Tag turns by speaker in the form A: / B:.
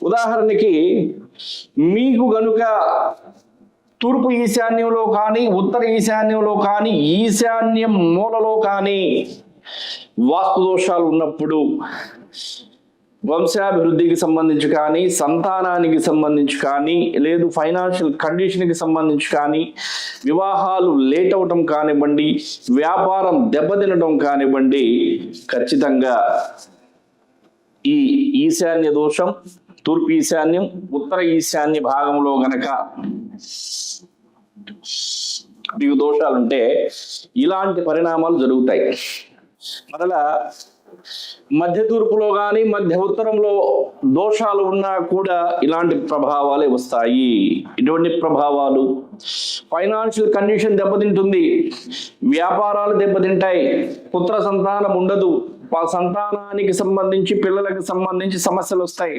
A: ఉదాహరణకి మీకు గనుక తూర్పు ఈశాన్యంలో కానీ ఉత్తర ఈశాన్యంలో కానీ ఈశాన్యం మూలలో కానీ వాస్తు దోషాలు ఉన్నప్పుడు వంశాభివృద్ధికి సంబంధించి కానీ సంతానానికి సంబంధించి కానీ లేదు ఫైనాన్షియల్ కండిషన్కి సంబంధించి కానీ వివాహాలు లేట్ అవటం కానివ్వండి, వ్యాపారం దెబ్బతినడం కానివ్వండి, ఖచ్చితంగా ఈ ఈశాన్య దోషం తూర్పు ఈశాన్యం ఉత్తర ఈశాన్య భాగంలో గనక మీకు దోషాలుంటే ఇలాంటి పరిణామాలు జరుగుతాయి. మరలా మధ్య తూర్పులో కానీ మధ్య ఉత్తరంలో దోషాలు ఉన్నా కూడా ఇలాంటి ప్రభావాలే వస్తాయి. ఇటువంటి ప్రభావాలు ఫైనాన్షియల్ కండిషన్ దెబ్బతింటుంది, వ్యాపారాలు దెబ్బతింటాయి, పుత్ర సంతానం ఉండదు, సంతానానికి సంబంధించి పిల్లలకు సంబంధించి సమస్యలు వస్తాయి.